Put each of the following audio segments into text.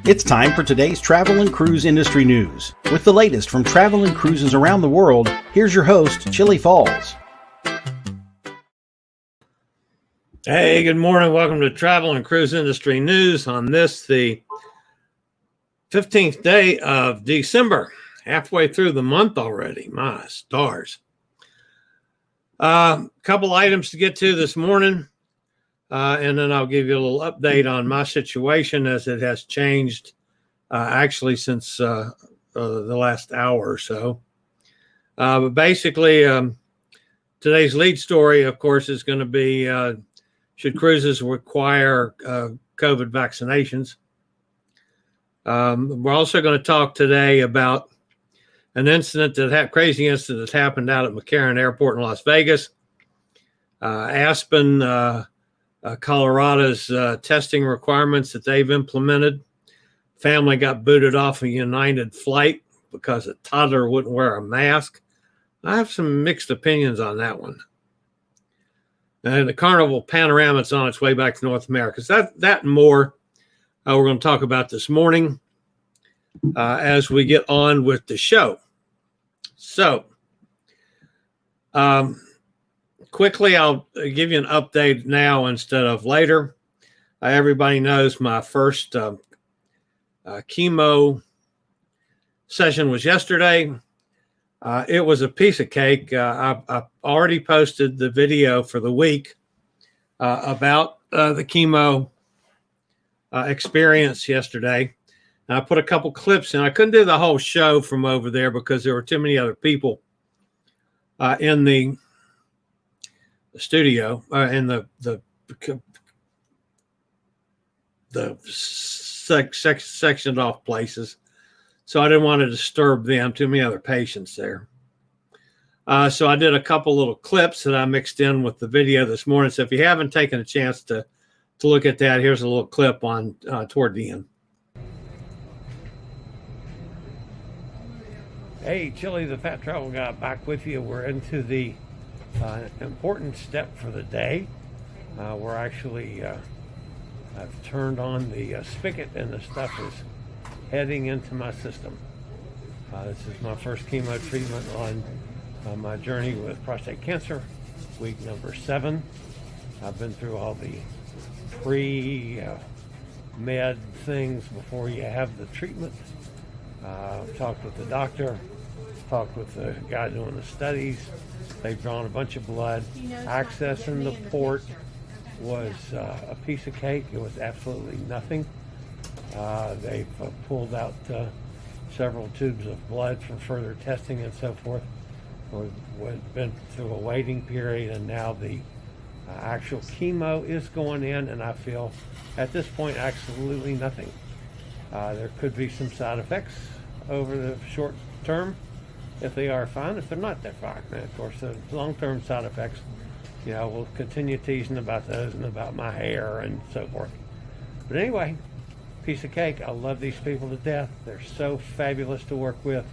It's time for today's travel and cruise industry news. With the latest from travel and cruises around the world, here's your host, Chillie Falls. Hey, good morning. Welcome to Travel and Cruise Industry News on this, the 15th day of December. Halfway through the month already. My stars. Couple items to get to this morning, and then I'll give you a little update on my situation as it has changed actually since the last hour or so. But basically, today's lead story, of course, is going to be should cruises require COVID vaccinations? We're also going to talk today about an incident crazy incident that happened out at McCarron Airport in Las Vegas. Aspen, Colorado's testing requirements that they've implemented. Family got booted off a United flight because a toddler wouldn't wear a mask. I have some mixed opinions on that one. And the Carnival Panorama is on its way back to North America. So that and more we're going to talk about this morning as we get on with the show. So, quickly, I'll give you an update now instead of later. Everybody knows my first chemo session was yesterday. It was a piece of cake. I already posted the video for the week about the chemo experience yesterday. And I put a couple clips in. I couldn't do the whole show from over there because there were too many other people in the studio, in the sectioned off places. So I didn't want to disturb them. Too many other patients there. So I did a couple little clips that I mixed in with the video this morning. So if you haven't taken a chance to look at that, here's a little clip on toward the end. Hey, Chillie, the Fat Travel Guy, back with you. We're into the important step for the day. We're actually, I've turned on the spigot and the stuff is heading into my system. This is my first chemo treatment on my journey with prostate cancer, week number 7. I've been through all the pre-med things before you have the treatment. Talked with the doctor, talked with the guy doing the studies. They've drawn a bunch of blood. Accessing the port was a piece of cake. It was absolutely nothing. They've pulled out several tubes of blood for further testing and so forth. We've been through a waiting period, and now the actual chemo is going in, and I feel at this point absolutely nothing. There could be some side effects over the short term. If they are, fine. If they're not, they're fine. And of course, the long-term side effects, we'll continue teasing about those and about my hair and so forth. But anyway, piece of cake. I love these people to death. They're so fabulous to work with.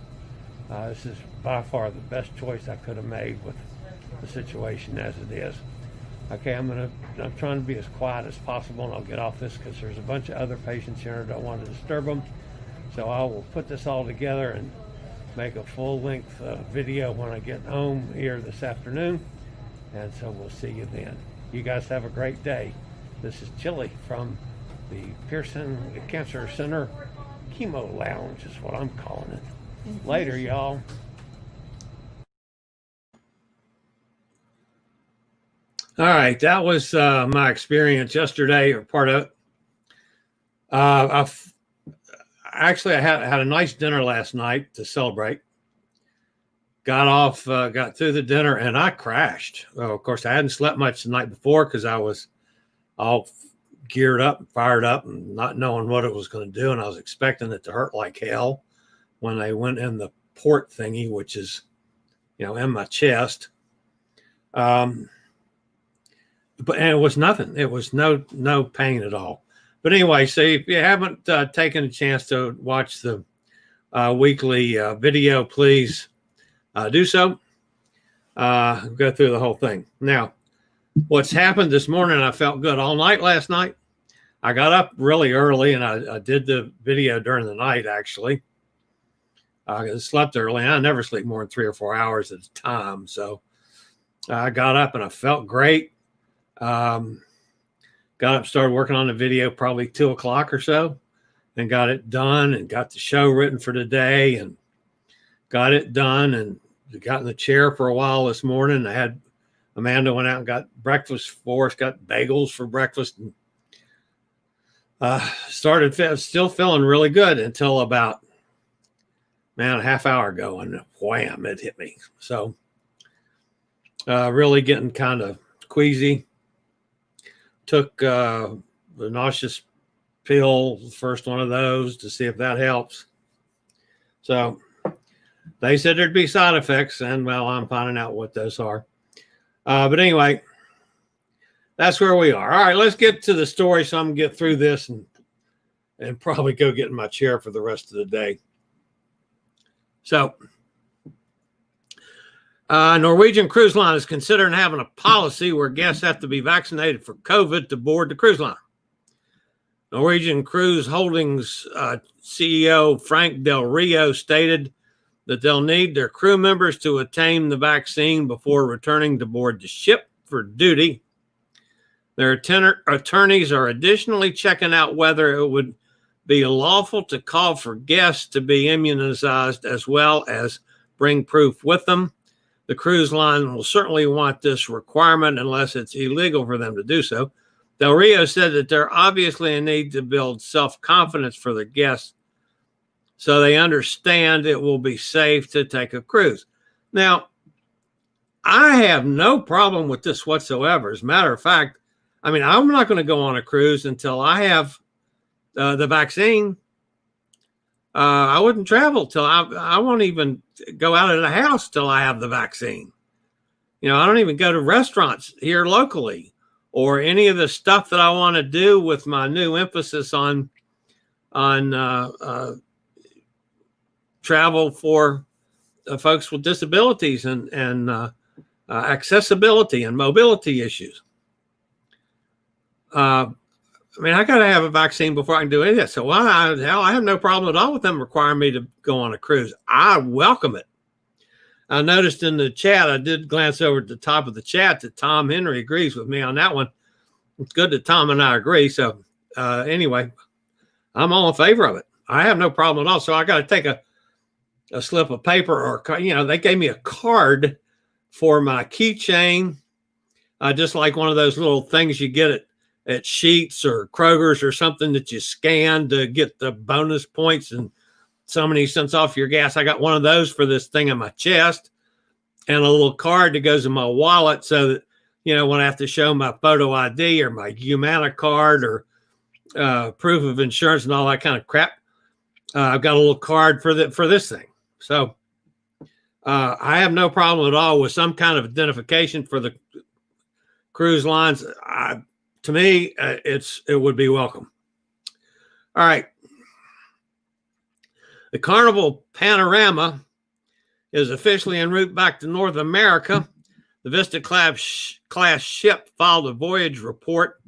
This is by far the best choice I could have made with the situation as it is. Okay, I'm trying to be as quiet as possible, and I'll get off this because there's a bunch of other patients here and I don't want to disturb them. So I will put this all together and make a full-length video when I get home here this afternoon. And so we'll see you then. You guys have a great day. This is Chillie from the Pearson Cancer Center Chemo Lounge is what I'm calling it. Later, y'all. All right, that was my experience yesterday, or part of it. I had a nice dinner last night to celebrate. Got through the dinner, and I crashed. Well, of course, I hadn't slept much the night before because I was all geared up and fired up and not knowing what it was going to do, and I was expecting it to hurt like hell when I went in the port thingy, which is, in my chest. And it was nothing. It was no pain at all. But anyway, so if you haven't taken a chance to watch the weekly video, please do so. Go through the whole thing. Now, what's happened this morning, I felt good all night last night. I got up really early, and I did the video during the night, actually. I slept early. I never sleep more than 3 or 4 hours at a time. So I got up and I felt great. Got up, started working on the video probably 2 o'clock or so, and got it done and got the show written for today and got it done and got in the chair for a while this morning. I had Amanda went out and got breakfast for us, got bagels for breakfast, and started still feeling really good until about a half hour ago, and wham, it hit me. So really getting kind of queasy. Took the nauseous pill, the first one of those, to see if that helps. So they said there'd be side effects, and well, I'm finding out what those are. But anyway, that's where we are. All right, let's get to the story so I'm going to get through this and probably go get in my chair for the rest of the day. So, Norwegian Cruise Line is considering having a policy where guests have to be vaccinated for COVID to board the cruise line. Norwegian Cruise Holdings CEO Frank Del Rio stated that they'll need their crew members to obtain the vaccine before returning to board the ship for duty. Their attorneys are additionally checking out whether it would be lawful to call for guests to be immunized as well as bring proof with them. The cruise line will certainly want this requirement unless it's illegal for them to do so. Del Rio said that there obviously a need to build self-confidence for the guests so they understand it will be safe to take a cruise. Now, I have no problem with this whatsoever. As a matter of fact, I'm not going to go on a cruise until I have the vaccine. I wouldn't travel till I won't even go out of the house till I have the vaccine. I don't even go to restaurants here locally or any of the stuff that I want to do with my new emphasis on travel for folks with disabilities and accessibility and mobility issues. I got to have a vaccine before I can do any of that. So I have no problem at all with them requiring me to go on a cruise. I welcome it. I noticed in the chat, I did glance over at the top of the chat that Tom Henry agrees with me on that one. It's good that Tom and I agree. So anyway, I'm all in favor of it. I have no problem at all. So I got to take a slip of paper or, they gave me a card for my keychain, just like one of those little things you get at Sheetz or Kroger's or something that you scan to get the bonus points and so many cents off your gas. I got one of those for this thing on my chest and a little card that goes in my wallet so that, when I have to show my photo ID or my Humana card or proof of insurance and all that kind of crap, I've got a little card for this thing. So I have no problem at all with some kind of identification for the cruise lines. To me, it would be welcome. All right. The Carnival Panorama is officially en route back to North America. The Vista class ship filed a voyage report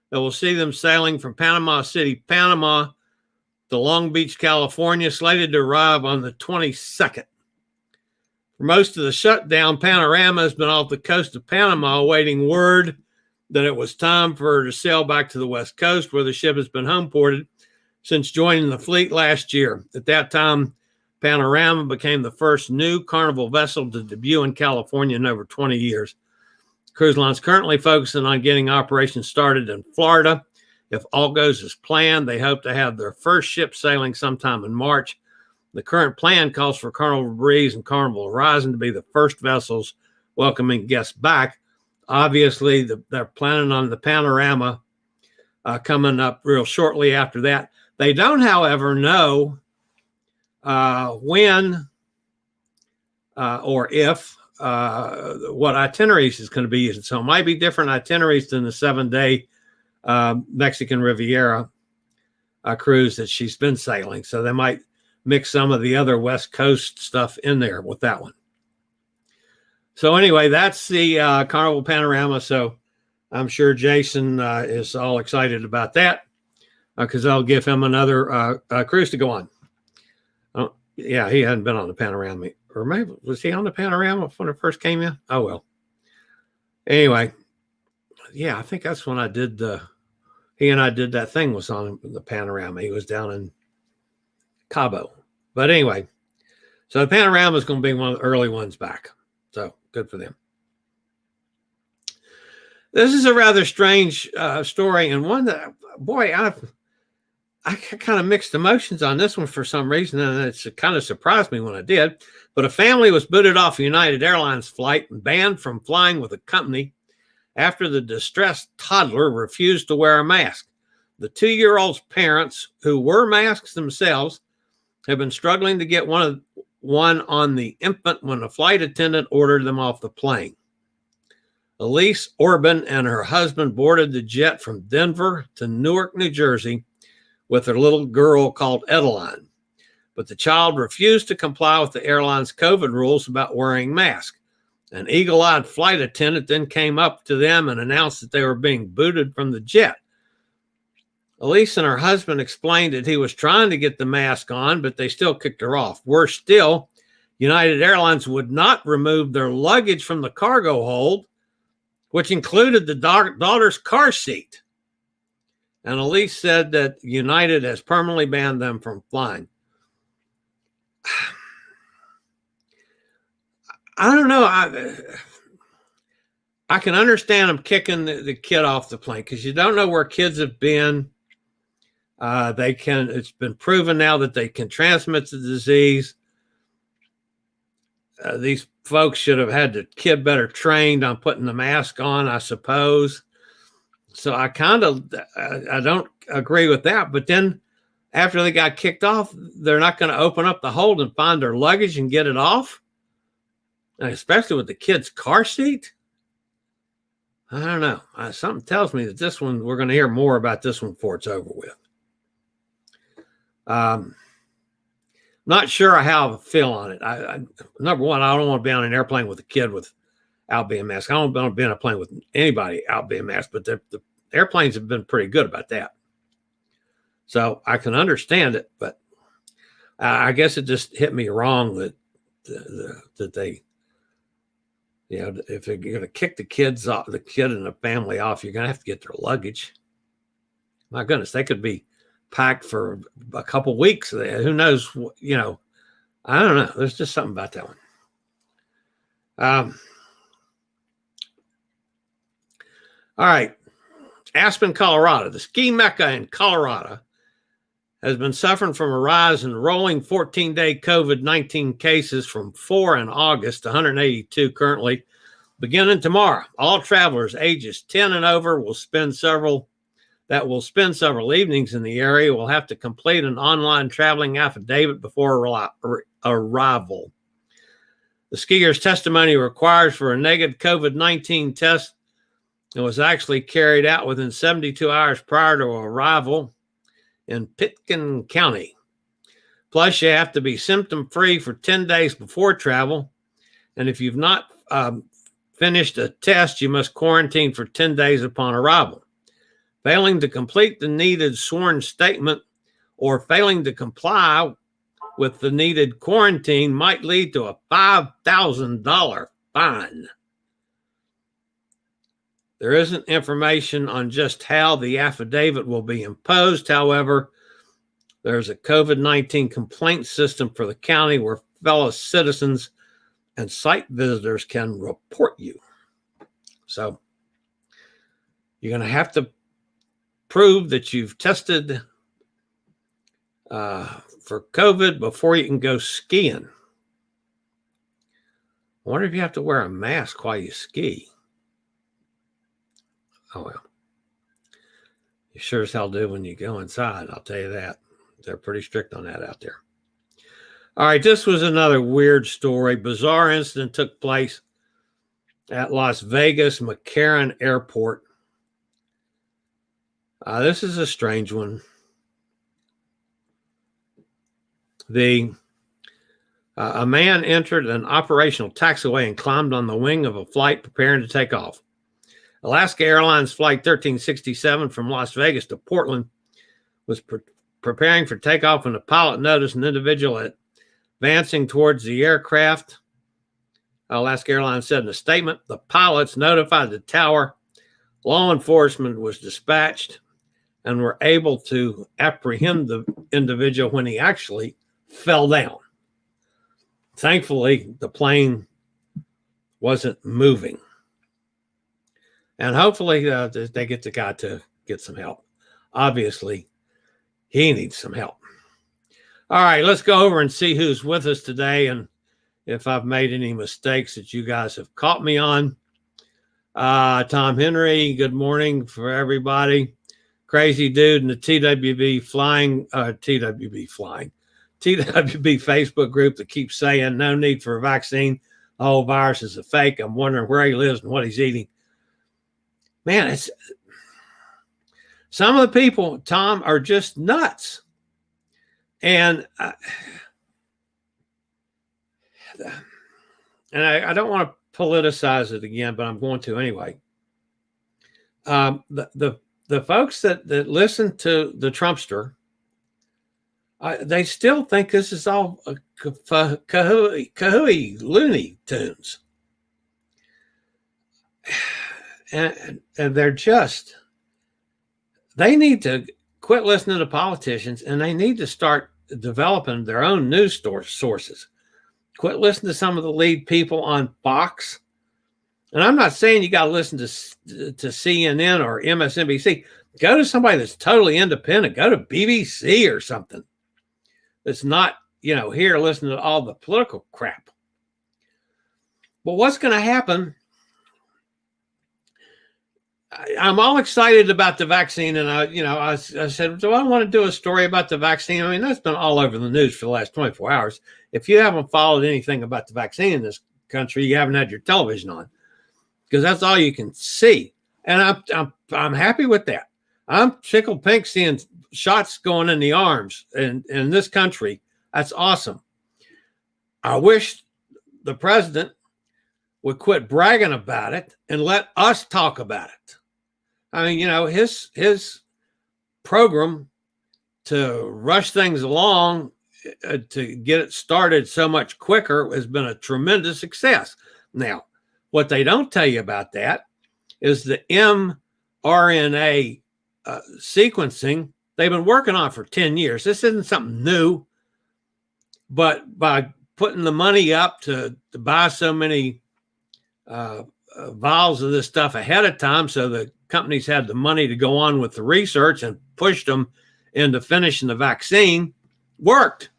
that will see them sailing from Panama City, Panama to Long Beach, California, slated to arrive on the 22nd. For most of the shutdown, Panorama has been off the coast of Panama awaiting word that it was time for her to sail back to the West Coast, where the ship has been home ported since joining the fleet last year. At that time, Panorama became the first new Carnival vessel to debut in California in over 20 years. Cruise Line is currently focusing on getting operations started in Florida. If all goes as planned, they hope to have their first ship sailing sometime in March. The current plan calls for Carnival Breeze and Carnival Horizon to be the first vessels welcoming guests back. Obviously, they're planning on the Panorama coming up real shortly after that. They don't, however, know when or if what itineraries is going to be used. So it might be different itineraries than the 7-day Mexican Riviera cruise that she's been sailing. So they might mix some of the other West Coast stuff in there with that one. So anyway, that's the Carnival Panorama. So I'm sure Jason is all excited about that. because they'll give him another cruise to go on. Yeah, he hadn't been on the Panorama. Or maybe, was he on the Panorama when it first came in? Oh, well. Anyway, yeah, I think that's when I did he and I did that thing was on the Panorama. He was down in Cabo. But anyway, so the Panorama is going to be one of the early ones back. So good for them. This is a rather strange story, and one that, boy, I kind of mixed emotions on this one for some reason, and it's kind of surprised me when I did. But a family was booted off a United Airlines flight and banned from flying with the company after the distressed toddler refused to wear a mask. The 2-year-old's parents, who were masks themselves, have been struggling to get one on the infant when a flight attendant ordered them off the plane. Elise Orban and her husband boarded the jet from Denver to Newark, New Jersey, with their little girl called Edeline. But the child refused to comply with the airline's COVID rules about wearing masks. An eagle-eyed flight attendant then came up to them and announced that they were being booted from the jet. Elise and her husband explained that he was trying to get the mask on, but they still kicked her off. Worse still, United Airlines would not remove their luggage from the cargo hold, which included the daughter's car seat. And Elise said that United has permanently banned them from flying. I don't know. I can understand them kicking the kid off the plane because you don't know where kids have been. It's been proven now that they can transmit the disease. These folks should have had the kid better trained on putting the mask on, I suppose. So I don't agree with that. But then after they got kicked off, they're not going to open up the hold and find their luggage and get it off. And especially with the kid's car seat. I don't know. Something tells me that this one, we're going to hear more about this one before it's over with. Not sure how I feel on it. Number one, I don't want to be on an airplane with a kid without being masked. I don't want to be on a plane with anybody out being masked, but the airplanes have been pretty good about that. So I can understand it, but I guess it just hit me wrong that they, if you're going to kick the kid and the family off, you're going to have to get their luggage. My goodness, they could be packed for a couple weeks. Who knows? I don't know. There's just something about that one. All right. Aspen, Colorado. The ski mecca in Colorado has been suffering from a rise in rolling 14-day COVID-19 cases from 4 in August to 182 currently. Beginning tomorrow, all travelers ages 10 and over will spend several evenings in the area will have to complete an online traveling affidavit before arrival. The skier's testimony requires for a negative COVID-19 test and was actually carried out within 72 hours prior to arrival in Pitkin County. Plus, you have to be symptom-free for 10 days before travel. And if you've not finished a test, you must quarantine for 10 days upon arrival. Failing to complete the needed sworn statement or failing to comply with the needed quarantine might lead to a $5,000 fine. There isn't information on just how the affidavit will be imposed. However, there's a COVID-19 complaint system for the county where fellow citizens and site visitors can report you. So you're going to have to prove that you've tested for COVID before you can go skiing. I wonder if you have to wear a mask while you ski. Oh, well. You sure as hell do when you go inside, I'll tell you that. They're pretty strict on that out there. All right, this was another weird story. Bizarre incident took place at Las Vegas McCarron Airport. This is a strange one. A man entered an operational taxiway and climbed on the wing of a flight preparing to take off. Alaska Airlines Flight 1367 from Las Vegas to Portland was preparing for takeoff when the pilot noticed an individual advancing towards the aircraft. Alaska Airlines said in a statement, the pilots notified the tower. Law enforcement was dispatched and were able to apprehend the individual when he actually fell down. Thankfully, the plane wasn't moving. And hopefully they get the guy to get some help. Obviously, he needs some help. All right, let's go over and see who's with us today and if I've made any mistakes that you guys have caught me on. Tom Henry, good morning for everybody. Crazy dude in the TWB Facebook group that keeps saying no need for a vaccine. The whole virus is a fake. I'm wondering where he lives and what he's eating. Man, it's some of the people, Tom, are just nuts. And I don't want to politicize it again, but I'm going to anyway. The folks that listen to the Trumpster, they still think this is all kahooey, Looney Tunes. And they're just, they need to quit listening to politicians and they need to start developing their own news sources. Quit listening to some of the lead people on Fox. And I'm not saying you got to listen to CNN or MSNBC. Go to somebody that's totally independent. Go to BBC or something that's not, here listening to all the political crap. But what's going to happen? I'm all excited about the vaccine. And I said, do I want to do a story about the vaccine? I mean, that's been all over the news for the last 24 hours. If you haven't followed anything about the vaccine in this country, you haven't had your television on because that's all you can see. And I'm happy with that. I'm tickled pink seeing shots going in the arms in this country. That's awesome. I wish the president would quit bragging about it and let us talk about it. I mean, his program to rush things along to get it started so much quicker has been a tremendous success. Now, what they don't tell you about that is the mRNA sequencing they've been working on for 10 years. This isn't something new, but by putting the money up to buy so many vials of this stuff ahead of time so the companies had the money to go on with the research and pushed them into finishing the vaccine, worked.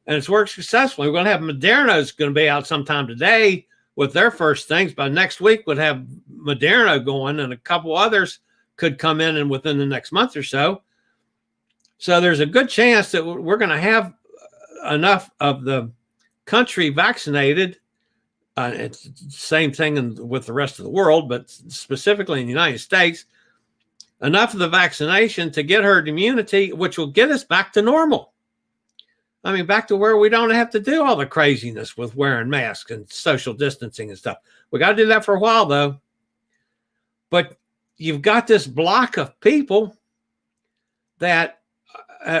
And it's worked successfully. We're going to have Moderna's going to be out sometime today with their first things. By next week, we'll have Moderna going, and a couple others could come in and within the next month or so. So there's a good chance that we're going to have enough of the country vaccinated. It's the same thing with the rest of the world, but specifically in the United States, enough of the vaccination to get herd immunity, which will get us back to normal. I mean, back to where we don't have to do all the craziness with wearing masks and social distancing and stuff. We got to do that for a while, though. But you've got this block of people that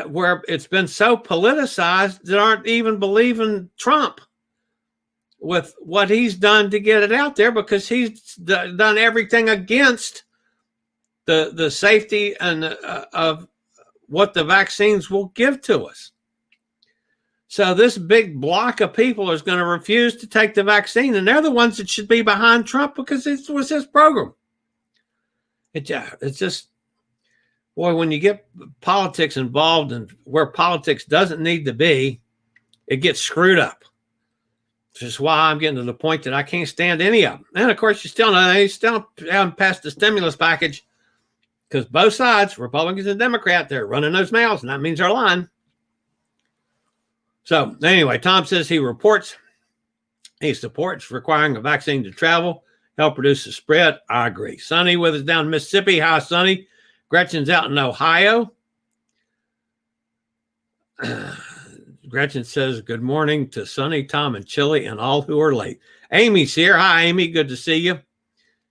where it's been so politicized that aren't even believing Trump with what he's done to get it out there, because he's done everything against the safety and of what the vaccines will give to us. So this big block of people is going to refuse to take the vaccine, and they're the ones that should be behind Trump because it was his program. It's just, boy, when you get politics involved and where politics doesn't need to be, it gets screwed up. Which is why I'm getting to the point that I can't stand any of them. And of course, you still haven't passed the stimulus package because both sides, Republicans and Democrats, they're running those mouths, and that means they're lying. So anyway, Tom says he supports requiring a vaccine to travel, help reduce the spread. I agree. Sonny with us down in Mississippi. Hi, Sonny. Gretchen's out in Ohio. Gretchen says, good morning to Sonny, Tom, and Chillie, and all who are late. Amy's here. Hi, Amy. Good to see you.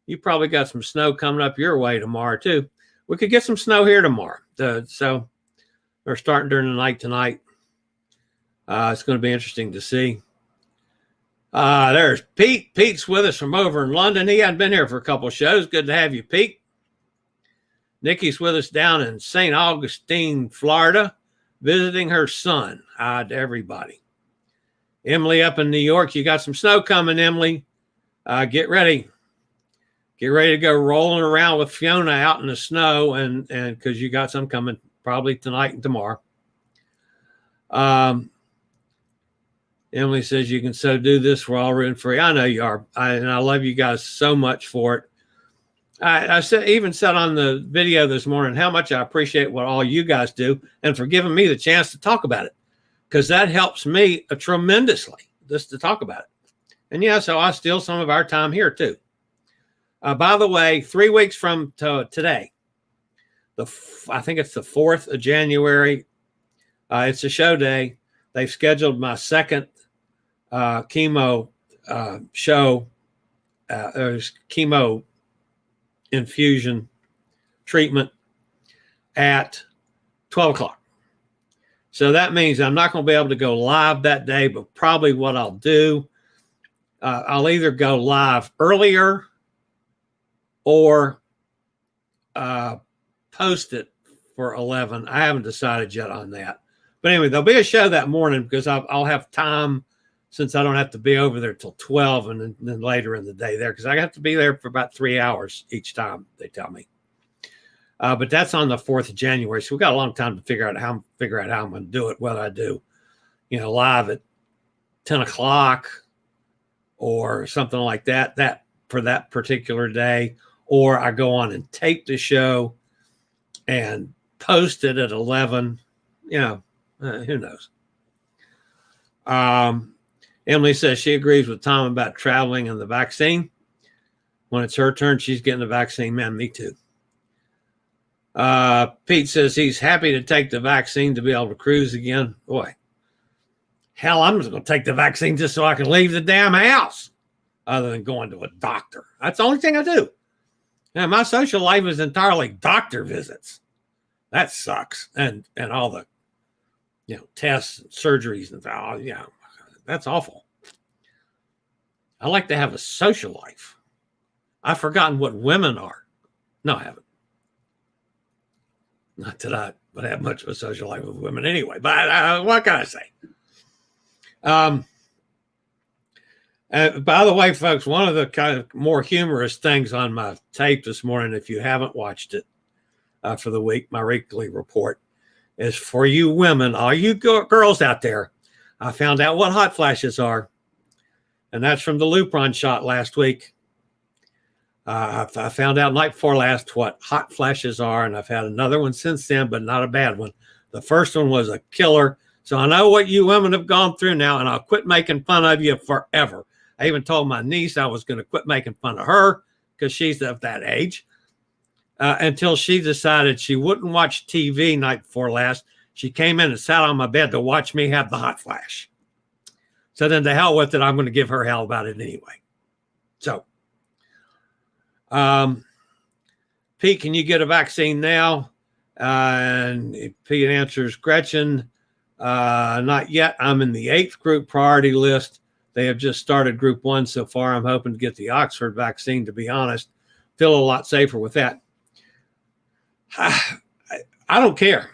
You probably got some snow coming up your way tomorrow, too. We could get some snow here tomorrow. So They're starting during the night tonight. It's going to be interesting to see. There's Pete. Pete's with us from over in London. He hadn't been here for a couple of shows. Good to have you, Pete. Nikki's with us down in St. Augustine, Florida, visiting her son. Hi to everybody. Emily up in New York. You got some snow coming, Emily. Get ready. Get ready to go rolling around with Fiona out in the snow, and because you got some coming probably tonight and tomorrow. Emily says you can so do this. We're all rooting for you. I know you are. And I love you guys so much for it. I even said on the video this morning how much I appreciate what all you guys do and for giving me the chance to talk about it, because that helps me tremendously just to talk about it. And yeah, so I steal some of our time here too. By the way, 3 weeks from today, I think it's the 4th of January. It's a show day. They've scheduled my second chemo show, chemo infusion treatment at 12 o'clock. So that means I'm not going to be able to go live that day, but probably what I'll do, I'll either go live earlier or post it for 11. I haven't decided yet on that. But anyway, there'll be a show that morning because I'll have time, since I don't have to be over there till 12 and then later in the day there, because I have to be there for about 3 hours each time, they tell me. But that's on the 4th of January. So we've got a long time to figure out how I'm going to do it, whether I do, live at 10 o'clock or something like that for that particular day, or I go on and tape the show and post it at 11, who knows? Emily says she agrees with Tom about traveling and the vaccine. When it's her turn, she's getting the vaccine. Man, me too. Pete says he's happy to take the vaccine to be able to cruise again. Boy, hell, I'm just going to take the vaccine just so I can leave the damn house, other than going to a doctor. That's the only thing I do. And my social life is entirely doctor visits. That sucks. And all the, tests and surgeries and that's awful. I like to have a social life. I've forgotten what women are. No, I haven't. Not that I would have much of a social life with women anyway, but what can I say? By the way, folks, one of the kind of more humorous things on my tape this morning, if you haven't watched it for the week, my weekly report, is for you women, all you girls out there. I found out what hot flashes are, and that's from the Lupron shot last week. I found out night before last what hot flashes are, and I've had another one since then, but not a bad one. The first one was a killer, so I know what you women have gone through now, and I'll quit making fun of you forever. I even told my niece I was going to quit making fun of her because she's of that age, until she decided she wouldn't watch TV night before last. She came in and sat on my bed to watch me have the hot flash. So then to hell with it, I'm going to give her hell about it anyway. So, Pete, can you get a vaccine now? And Pete answers, Gretchen, not yet. I'm in the 8th group priority list. They have just started group 1 so far. I'm hoping to get the Oxford vaccine, to be honest. Feel a lot safer with that. I don't care.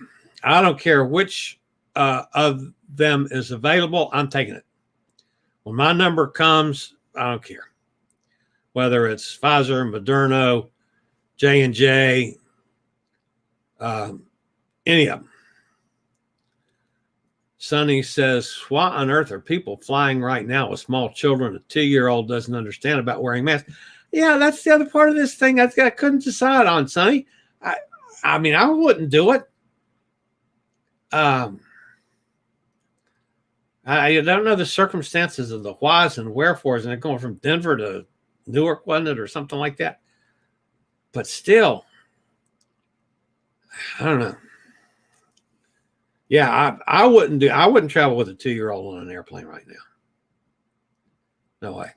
I don't care which of them is available. I'm taking it. When my number comes, I don't care. Whether it's Pfizer, Moderna, J&J, any of them. Sonny says, what on earth are people flying right now with small children? A 2-year-old doesn't understand about wearing masks. Yeah, that's the other part of this thing I couldn't decide on, Sonny. I mean, I wouldn't do it. I don't know the circumstances of the whys and wherefores, and they're going from Denver to Newark, wasn't it, or something like that? But still, I don't know. Yeah, I wouldn't travel with a 2-year-old on an airplane right now. No way.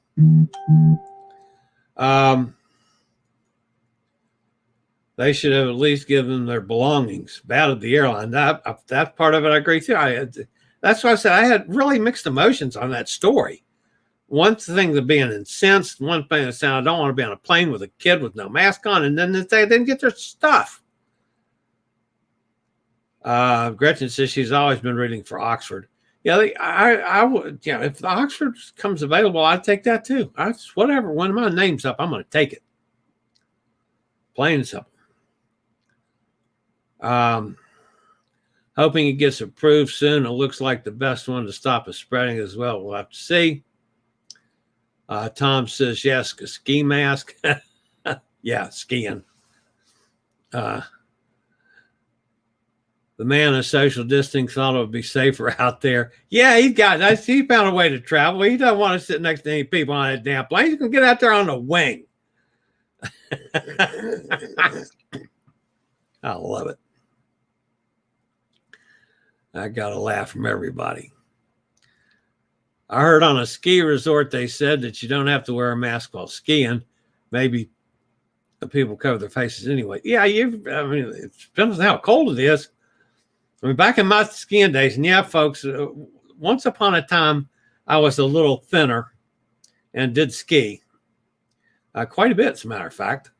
They should have at least given them their belongings out of the airline. That part of it, I agree too. That's why I said I had really mixed emotions on that story. One thing to being incensed, one thing to saying I don't want to be on a plane with a kid with no mask on, and then they didn't get their stuff. Gretchen says she's always been reading for Oxford. Yeah, I would. Yeah, if the Oxford comes available, I'd take that too. Whatever. When my name's up, I'm going to take it. Plain and simple. Hoping it gets approved soon. It looks like the best one to stop it spreading as well. We'll have to see. Tom says yes, a ski mask. Yeah, skiing. The man in social distancing thought it would be safer out there. Yeah, he found a way to travel. He doesn't want to sit next to any people on that damn plane. He can get out there on the wing. I love it. I got a laugh from everybody. I heard on a ski resort they said that you don't have to wear a mask while skiing. Maybe the people cover their faces anyway. Yeah, it depends on how cold it is. I mean, back in my skiing days, and yeah, folks, once upon a time, I was a little thinner and did ski quite a bit, as a matter of fact.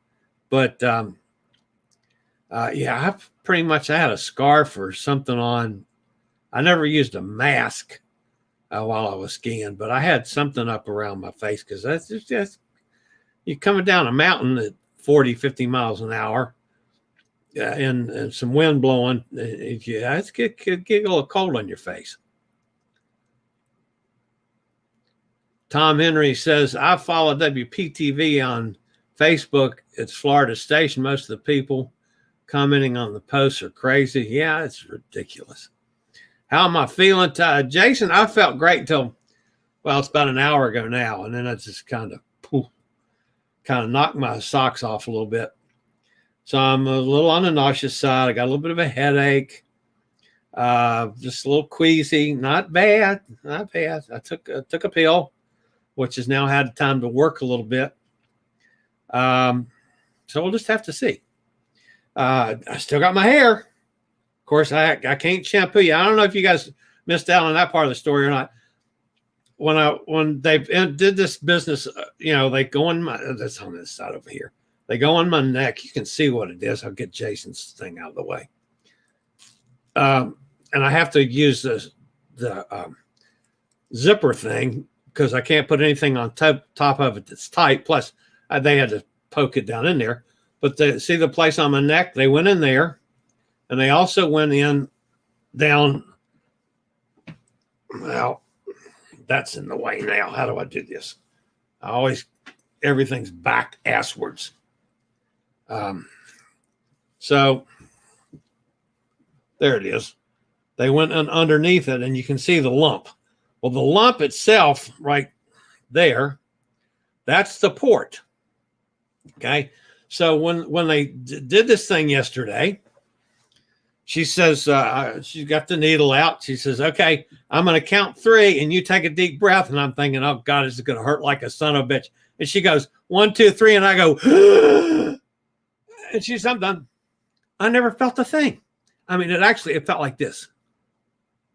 But yeah, I pretty much had a scarf or something on. I never used a mask while I was skiing, but I had something up around my face because that's just you're coming down a mountain at 40, 50 miles an hour. And some wind blowing, it's get a little cold on your face. Tom Henry says, I follow WPTV on Facebook. It's Florida Station. Most of the people commenting on the posts are crazy. Yeah, it's ridiculous. How am I feeling? Jason, I felt great until, well, it's about an hour ago now. And then I just kind of knocked my socks off a little bit. So I'm a little on the nauseous side. I got a little bit of a headache, just a little queasy. Not bad. I took a pill, which has now had time to work a little bit. So we'll just have to see. I still got my hair. Of course, I can't shampoo you. I don't know if you guys missed out on that part of the story or not. When they did this business, they go in that's on this side over here. They go on my neck. You can see what it is. I'll get Jason's thing out of the way. And I have to use the zipper thing because I can't put anything on top of it that's tight. Plus, they had to poke it down in there. But see the place on my neck? They went in there. And they also went down. Well, that's in the way now. How do I do this? Everything's back asswards. So there it is. They went underneath it and you can see the lump. Well, the lump itself right there, that's the port. Okay. So when they did this thing yesterday, she says, she got the needle out. She says, okay, I'm going to count 3 and you take a deep breath. And I'm thinking, oh God, this is going to hurt like a son of a bitch. And she goes, 1, 2, 3. And I go, and she said, I'm done. I never felt a thing. I mean, it felt like this.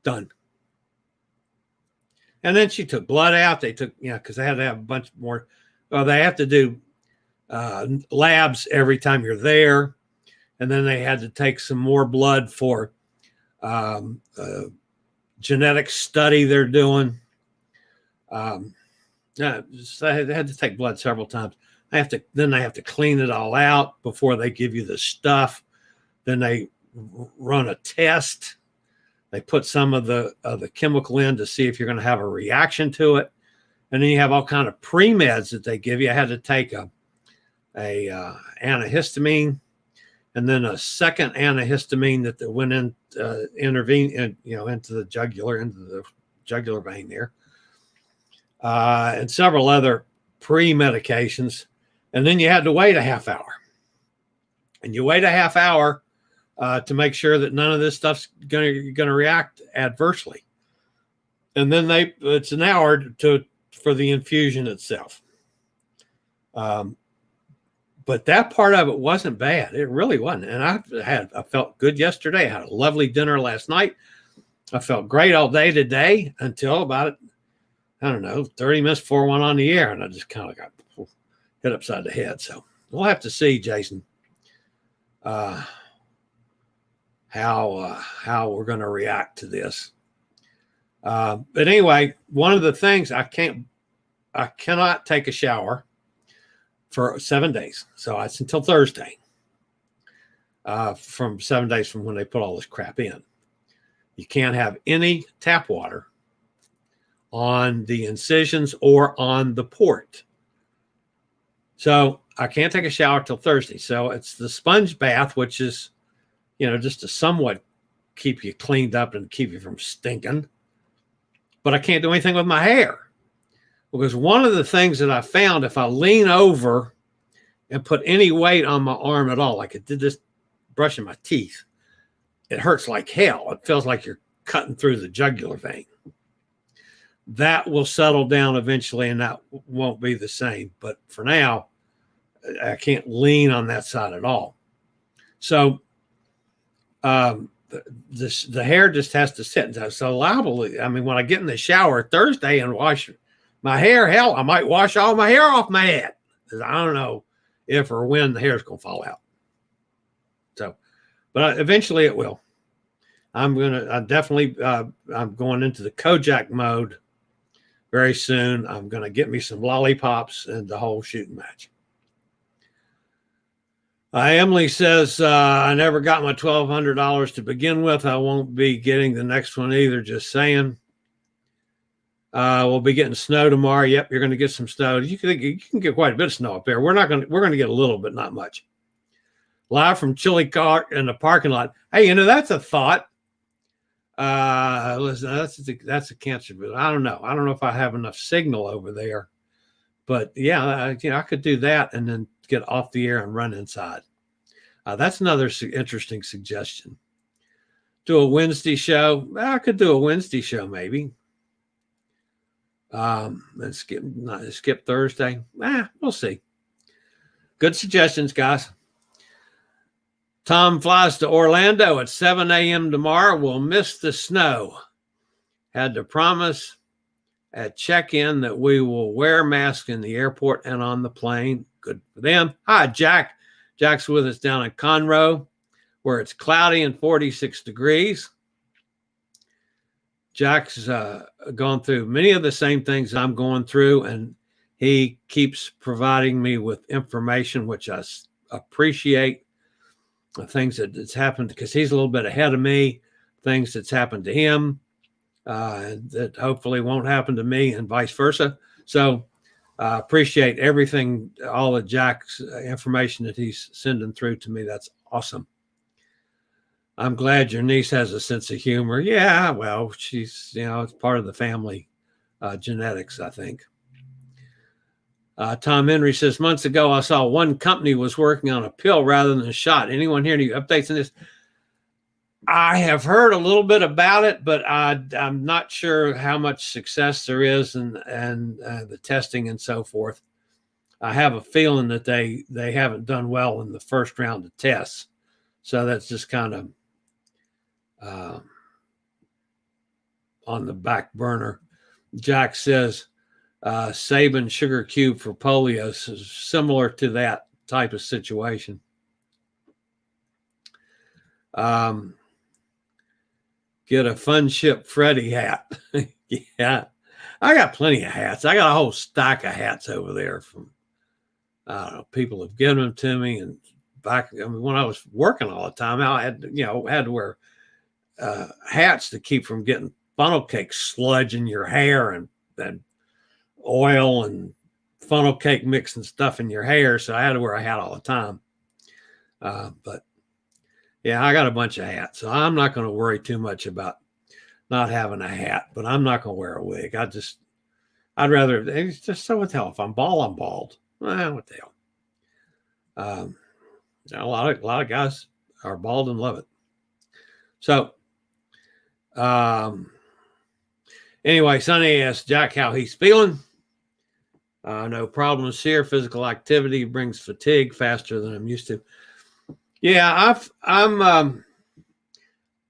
Done. And then she took blood out. They took, because they had to have a bunch more. Well, they have to do labs every time you're there. And then they had to take some more blood for genetic study they're doing. They had to take blood several times. Then they have to clean it all out before they give you the stuff. Then they run a test. They put some of the chemical in to see if you're going to have a reaction to it. And then you have all kind of pre-meds that they give you. I had to take a antihistamine and then a second antihistamine that went in, intervene, into the jugular vein there. And several other pre-medications. And then you had to wait a half hour. And you wait a half hour to make sure that none of this stuff's going to react adversely. And then it's an hour for the infusion itself. But that part of it wasn't bad. It really wasn't. And I felt good yesterday. I had a lovely dinner last night. I felt great all day today until about, I don't know, 30 minutes before I went on the air. And I just kind of got hit upside the head. So we'll have to see, Jason, how we're going to react to this. But anyway, one of the things I cannot take a shower for 7 days. So it's until Thursday, from 7 days from when they put all this crap in. You can't have any tap water on the incisions or on the port. So I can't take a shower till Thursday. So it's the sponge bath, which is, just to somewhat keep you cleaned up and keep you from stinking. But I can't do anything with my hair. Because one of the things that I found, if I lean over and put any weight on my arm at all, like I did this brushing my teeth, it hurts like hell. It feels like you're cutting through the jugular vein. That will settle down eventually, and that won't be the same. But for now, I can't lean on that side at all. So the hair just has to sit. So liable. I mean, when I get in the shower Thursday and wash my hair, hell, I might wash all my hair off my head, because I don't know if or when the hair is going to fall out. So, but eventually it will. I'm going into the Kojak mode very soon. I'm going to get me some lollipops and the whole shooting match. Emily says, I never got my $1,200 to begin with. I won't be getting the next one either, just saying. We'll be getting snow tomorrow. Yep, you're going to get some snow. You can get quite a bit of snow up there. We're going to get a little bit, not much. Live from Chillie Car in the parking lot. Hey, that's a thought. Listen, that's a cancer, but I don't know. I don't know if I have enough signal over there. But yeah, I could do that and then get off the air and run inside. That's another interesting suggestion. Do a Wednesday show. I could do a Wednesday show maybe. And skip Thursday. We'll see. Good suggestions, guys. Tom flies to Orlando at 7 a.m. tomorrow. We'll miss the snow. Had to promise at check-in that we will wear masks in the airport and on the plane. Good for them. Hi, Jack. Jack's with us down in Conroe, where it's cloudy and 46 degrees. Jack's gone through many of the same things I'm going through, and he keeps providing me with information, which I appreciate. Things that's happened, because he's a little bit ahead of me, things that's happened to him that hopefully won't happen to me, and vice versa. So I appreciate everything, all of Jack's information that he's sending through to me. That's awesome. I'm glad your niece has a sense of humor. Yeah, well, she's, it's part of the family genetics, I think. Tom Henry says, months ago, I saw one company was working on a pill rather than a shot. Anyone hear any updates on this? I have heard a little bit about it, but I'm not sure how much success there is and the testing and so forth. I have a feeling that they haven't done well in the first round of tests. So that's just kind of on the back burner. Jack says, Sabin sugar cube for polio is similar to that type of situation. Get a Fun Ship Freddy hat. Yeah, I got plenty of hats. I got a whole stack of hats over there from, I don't know, people have given them to me. And when I was working all the time, I had to wear hats to keep from getting funnel cake sludge in your hair and oil and funnel cake mix and stuff in your hair. So I had to wear a hat all the time. But yeah, I got a bunch of hats. So I'm not going to worry too much about not having a hat, but I'm not going to wear a wig. I'd rather, it's just so what the hell. If I'm bald, I'm bald. Well, what the hell. A lot of guys are bald and love it. So, anyway, Sonny asked Jack how he's feeling. No problems here. Physical activity brings fatigue faster than I'm used to. Yeah,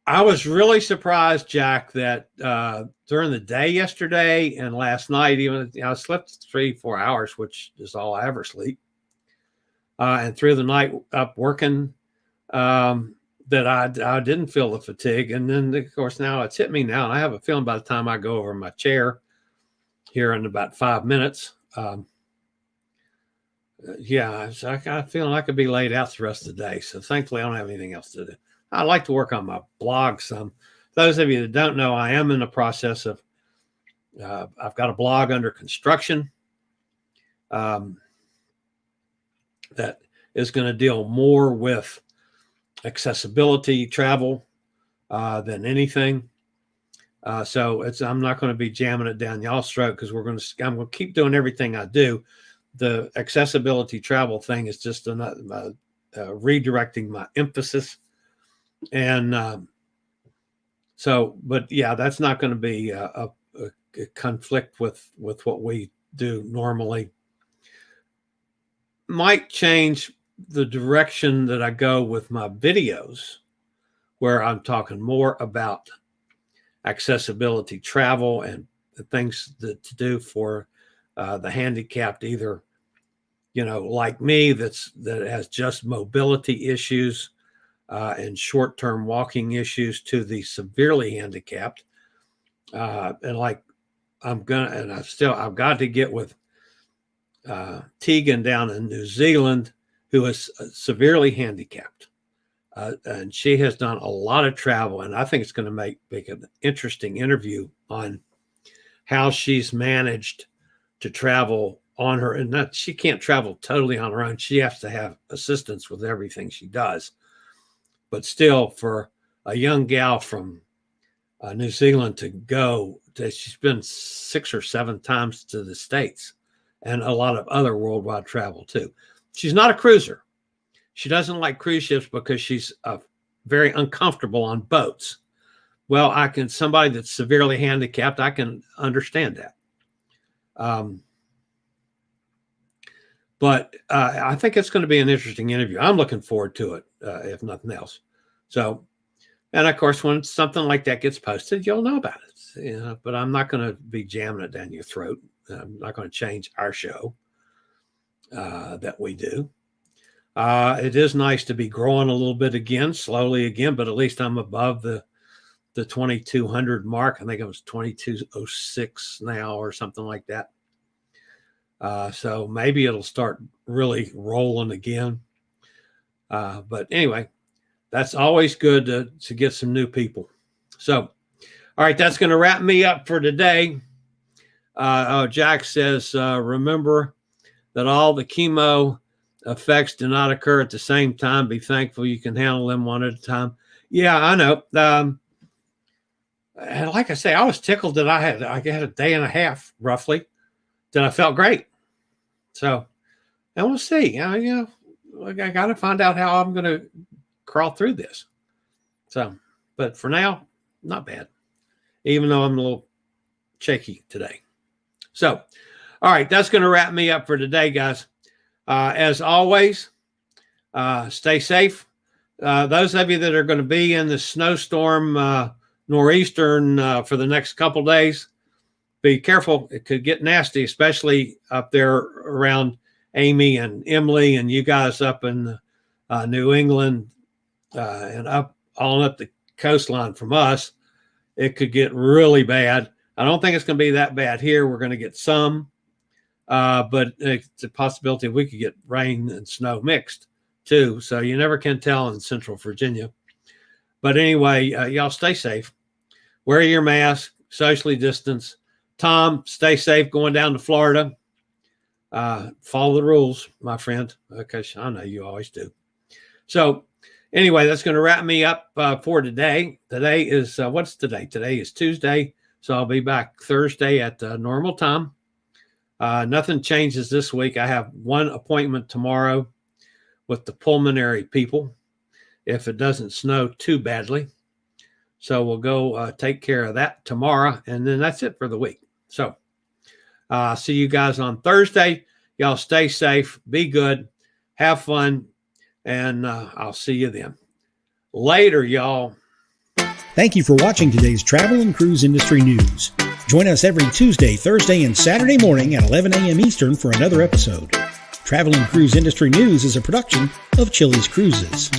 I was really surprised, Jack, that during the day yesterday and last night, even I slept 3-4 hours, which is all I ever sleep, and through the night up working, that I didn't feel the fatigue. And then, of course, now it's hit me now, and I have a feeling by the time I go over my chair here in about 5 minutes, so I got a feeling I could be laid out the rest of the day. So thankfully, I don't have anything else to do. I like to work on my blog some. Those of you that don't know, I am in the process of, I've got a blog under construction that is going to deal more with accessibility travel than anything. So I'm not going to be jamming it down y'all's throat because I'm going to keep doing everything I do. The accessibility travel thing is just another redirecting my emphasis. And but yeah, that's not going to be a conflict with what we do normally. Might change the direction that I go with my videos, where I'm talking more about accessibility travel and the things to do for the handicapped, either, like me, that has just mobility issues and short-term walking issues, to the severely handicapped. And like I've got to get with Tegan down in New Zealand, who is severely handicapped. And she has done a lot of travel, and I think it's going to make an interesting interview on how she's managed to travel on her. And she can't travel totally on her own. She has to have assistance with everything she does. But still, for a young gal from New Zealand to go, she's been 6 or 7 times to the States and a lot of other worldwide travel too. She's not a cruiser. She doesn't like cruise ships because she's very uncomfortable on boats. Well, somebody that's severely handicapped, I can understand that. But I think it's going to be an interesting interview. I'm looking forward to it, if nothing else. So, and of course, when something like that gets posted, you'll know about it. But I'm not going to be jamming it down your throat. I'm not going to change our show that we do. It is nice to be growing a little bit again, slowly again, but at least I'm above the 2,200 mark. I think it was 2,206 now or something like that. So maybe it'll start really rolling again. But anyway, that's always good to get some new people. So, all right, that's going to wrap me up for today. Jack says, remember that all the chemo effects do not occur at the same time. Be thankful you can handle them one at a time. Yeah, I know. And like I say, I was tickled that I had a day and a half roughly that I felt great. So, and we'll see. I got to find out how I'm going to crawl through this. So, but for now, not bad, even though I'm a little shaky today. So, all right, that's going to wrap me up for today, guys. As always, stay safe. Those of you that are going to be in the snowstorm nor'eastern for the next couple days, be careful. It could get nasty, especially up there around Amy and Emily and you guys up in New England and up the coastline from us. It could get really bad. I don't think it's going to be that bad here. We're going to get some, but it's a possibility we could get rain and snow mixed too. So you never can tell in Central Virginia. But anyway, y'all stay safe. Wear your mask, socially distance. Tom, stay safe going down to Florida. Follow the rules, my friend, because I know you always do. So anyway, that's going to wrap me up for today. Today is, what's today? Today is Tuesday. So I'll be back Thursday at normal time. Nothing changes this week. I have one appointment tomorrow with the pulmonary people if it doesn't snow too badly. So we'll go take care of that tomorrow. And then that's it for the week. So See you guys on Thursday. Y'all stay safe, be good, have fun, and I'll see you then. Later, y'all. Thank you for watching today's travel and cruise industry news. Join us every Tuesday, Thursday, and Saturday morning at 11 a.m. Eastern for another episode. Travel and Cruise Industry News is a production of Chillie's Cruises.